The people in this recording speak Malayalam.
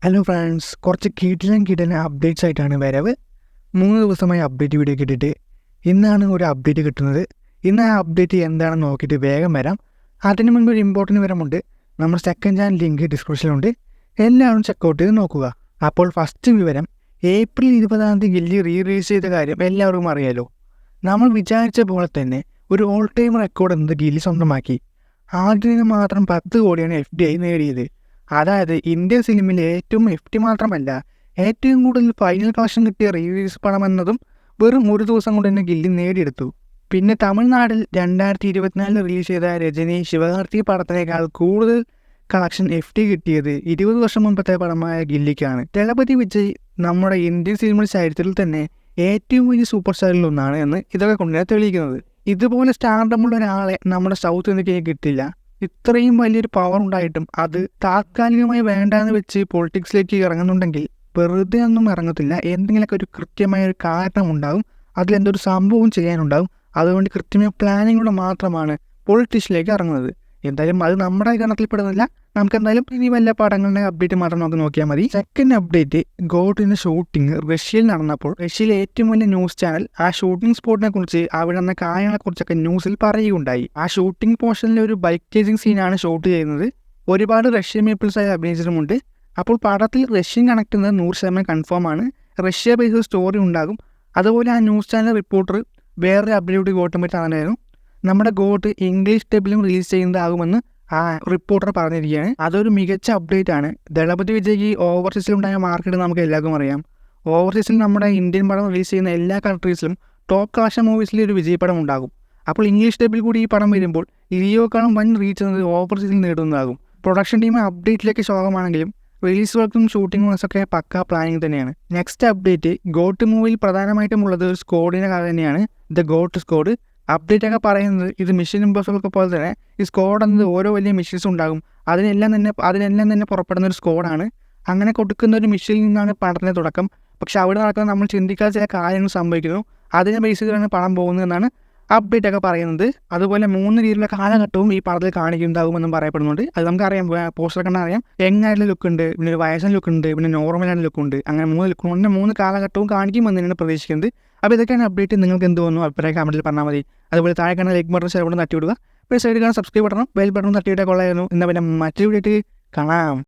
ഹലോ ഫ്രണ്ട്സ്, കുറച്ച് കിടിലൻ അപ്ഡേറ്റ്സ് ആയിട്ടാണ് വരവ്. 3 ദിവസമായി അപ്ഡേറ്റ് വീഡിയോ കിട്ടിയിട്ട് ഇന്നാണ് ഒരു അപ്ഡേറ്റ് കിട്ടുന്നത്. ഇന്ന് ആ അപ്ഡേറ്റ് എന്താണെന്ന് നോക്കിയിട്ട് വേഗം വരാം. അതിന് മുൻപ് ഒരു ഇമ്പോർട്ടൻറ്റ് വിവരമുണ്ട്. നമ്മുടെ സെക്കൻഡ് ചാനൽ ലിങ്ക് ഡിസ്ക്രിപ്ഷനിലുണ്ട്. എല്ലാവരും ചെക്കൗട്ട് ചെയ്ത് നോക്കുക. അപ്പോൾ ഫസ്റ്റ് വിവരം, ഏപ്രിൽ 20 ഗില്ലി റിലീസ് ചെയ്ത കാര്യം എല്ലാവർക്കും അറിയാലോ. നമ്മൾ വിചാരിച്ച പോലെ തന്നെ ഒരു ഓൾ ടൈം റെക്കോർഡ് എന്നത് ഗില്ലി സ്വന്തമാക്കി. ആദ്യം മാത്രം 10 കോടിയാണ് FDI നേടിയത്. അതായത് ഇന്ത്യൻ സിനിമയിൽ ഏറ്റവും FT മാത്രമല്ല, ഏറ്റവും കൂടുതൽ ഫൈനൽ കളക്ഷൻ കിട്ടിയ റിലീസ് പണം എന്നതും വെറും ഒരു ദിവസം കൊണ്ട് തന്നെ ഗില്ലി നേടിയെടുത്തു. പിന്നെ തമിഴ്നാട്ടിൽ 2024 റിലീസ് ചെയ്ത രജനി ശിവകാർത്തിക് പടത്തിനേക്കാൾ കൂടുതൽ കളക്ഷൻ FT കിട്ടിയത് 20 വർഷം മുമ്പത്തെ പടമായ ഗില്ലിക്കാണ്. ദളപതി വിജയ് നമ്മുടെ ഇന്ത്യൻ സിനിമയുടെ ചരിത്രത്തിൽ തന്നെ ഏറ്റവും വലിയ സൂപ്പർ സ്റ്റാറിലൊന്നാണ് എന്ന് ഇതൊക്കെ കൊണ്ടാണ് തെളിയിക്കുന്നത്. ഇതുപോലെ സ്റ്റാർഡമുള്ള ഒരാളെ നമ്മുടെ സൗത്ത് ഇന്ത്യക്ക് കിട്ടില്ല. ഇത്രയും വലിയൊരു പവർ ഉണ്ടായിട്ടും അത് താൽക്കാലികമായി വേണ്ടാന്ന് വെച്ച് പൊളിറ്റിക്സിലേക്ക് ഇറങ്ങുന്നുണ്ടെങ്കിൽ വെറുതെ ഒന്നും ഇറങ്ങത്തില്ല. എന്തെങ്കിലുമൊക്കെ ഒരു കൃത്യമായ ഒരു കാരണം ഉണ്ടാകും, അതിലെന്തൊരു സംഭവം ചെയ്യാനുണ്ടാകും. അതുകൊണ്ട് കൃത്യമായ പ്ലാനിങ്ങിലൂടെ മാത്രമാണ് പൊളിറ്റിക്സിലേക്ക് ഇറങ്ങുന്നത്. എന്തായാലും അത് നമ്മുടെ ഗണത്തിൽപ്പെടുന്നില്ല. നമുക്ക് എന്തായാലും ഇനി വല്ല പടങ്ങളുടെ അപ്ഡേറ്റ് മാത്രം നമുക്ക് നോക്കിയാൽ മതി. സെക്കൻഡ് അപ്ഡേറ്റ്, ഗോഡിന്റെ ഷൂട്ടിംഗ് റഷ്യയിൽ നടന്നപ്പോൾ റഷ്യയിലെ ഏറ്റവും വലിയ ന്യൂസ് ചാനൽ ആ ഷൂട്ടിംഗ് സ്പോട്ടിനെ കുറിച്ച് അവിടെ നടന്ന കാര്യങ്ങളെ കുറിച്ചൊക്കെ ന്യൂസിൽ പറയുകയുണ്ടായി. ആ ഷൂട്ടിംഗ് പോർഷനിലെ ഒരു ബൈക്ക് ചേസിംഗ് സീനാണ് ഷൂട്ട് ചെയ്യുന്നത്. ഒരുപാട് റഷ്യൻ പീപ്പിൾസായി അഭിനയിച്ചിട്ടുമുണ്ട്. അപ്പോൾ പടത്തിൽ റഷ്യൻ കണക്ട് ചെയ്യുന്നത് 100% കൺഫേം ആണ്. റഷ്യ ബേസ്ഡ് സ്റ്റോറി ഉണ്ടാകും. അതുപോലെ ആ ന്യൂസ് ചാനൽ റിപ്പോർട്ടർ വേറൊരു അപ്ഡേറ്റ് ഗോട്ടും പറ്റി പറഞ്ഞായിരുന്നു, നമ്മുടെ ഗോട്ട് ഇംഗ്ലീഷ് ഡബിലും റിലീസ് ചെയ്യുന്നതാകുമെന്ന് ആ റിപ്പോർട്ടർ പറഞ്ഞിരിക്കുകയാണ്. അതൊരു മികച്ച അപ്ഡേറ്റ് ആണ്. ദളപതി വിജയ്ക്ക് ഓവർസീസിലുണ്ടായ മാർക്കറ്റ് നമുക്ക് എല്ലാവർക്കും അറിയാം. ഓവർസീസിൽ നമ്മുടെ ഇന്ത്യൻ പടം റിലീസ് ചെയ്യുന്ന എല്ലാ കൺട്രീസിലും ടോപ്പ് കളക്ഷൻ മൂവീസിൽ ഒരു വിജയപടം ഉണ്ടാകും. അപ്പോൾ ഇംഗ്ലീഷ് ഡബിൽ കൂടി ഈ പടം വരുമ്പോൾ ലിയോക്കാളും വൻ റീച്ച് എന്നത് ഓവർസീസിൽ നേടുന്നതാകും. പ്രൊഡക്ഷൻ ടീം അപ്ഡേറ്റിലേക്ക് ശോകമാണെങ്കിലും റിലീസ് വർക്കും ഷൂട്ടിംഗ് വർക്ക്സൊക്കെ പക്ക പ്ലാനിങ് തന്നെയാണ്. നെക്സ്റ്റ് അപ്ഡേറ്റ്, ഗോട്ട് മൂവിയിൽ പ്രധാനമായിട്ടും ഉള്ളത് ഒരു സ്ക്വാഡിൻ്റെ കഥ തന്നെയാണ്, ദ ഗോട്ട് സ്ക്വാഡ്. അപ്ഡേറ്റ് ഒക്കെ പറയുന്നത് ഇത് മിഷൻ ഇമ്പോസിബിളൊക്കെ പോലെ തന്നെ ഈ സ്ക്വാഡ് എന്നത് ഓരോ വലിയ മിഷൻസ് ഉണ്ടാകും. അതിനെല്ലാം തന്നെ പുറപ്പെടുന്ന ഒരു സ്ക്വാഡാണ്. അങ്ങനെ കൊടുക്കുന്ന ഒരു മിഷനിൽ നിന്നാണ് പടത്തിൻ്റെ തുടക്കം. പക്ഷെ അവിടെ നടക്കുന്ന നമ്മൾ ചിന്തിക്കാത്ത ചില കാര്യങ്ങൾ സംഭവിക്കുന്നു. അതിനെ ബേസ് ചെയ്താണ് പടം പോകുന്നതെന്നാണ് അപ്ഡേറ്റ് ഒക്കെ പറയുന്നത്. അതുപോലെ 3 രീതിയിലുള്ള കാലഘട്ടവും ഈ പടത്തിൽ കാണിക്കുന്നുണ്ടാകുമെന്നും പറയപ്പെടുന്നുണ്ട്. അത് നമുക്കറിയാം, പോസ്റ്റർ കണ്ടാൽ അറിയാം. യങ്ങായിട്ടുള്ള ലുക്ക് ഉണ്ട്, പിന്നെ ഒരു വയസ്സൻ ലുക്ക് ഉണ്ട്, പിന്നെ നോർമലായിട്ട് ലുക്ക് ഉണ്ട്. അങ്ങനെ 3 ലുക്ക് കൊണ്ട് 3 കാലഘട്ടവും കാണിക്കുമെന്ന് തന്നെയാണ് പ്രതീക്ഷിക്കുന്നത്. അപ്പോൾ ഇതൊക്കെയാണ് അപ്ഡേറ്റ്. നിങ്ങൾക്ക് എന്ത് തോന്നുന്നു അഭിപ്രായം കമൻറ്റിൽ പറഞ്ഞാൽ മതി. അതുപോലെ താഴെ കാണുന്ന ലൈക്ക് ബട്ടൺ ഷെയർ ബട്ടൺ തട്ടി വിടുക. പിന്നെ സൈഡിൽ കാണുന്ന സബ്സ്ക്രൈബ് ബട്ടൺ ബെൽ ബട്ടൺ തട്ടിയിട്ടേ കൊള്ളായിരുന്നു. എന്നാൽ പിന്നെ മറ്റൊരു വീഡിയോ കാണാം.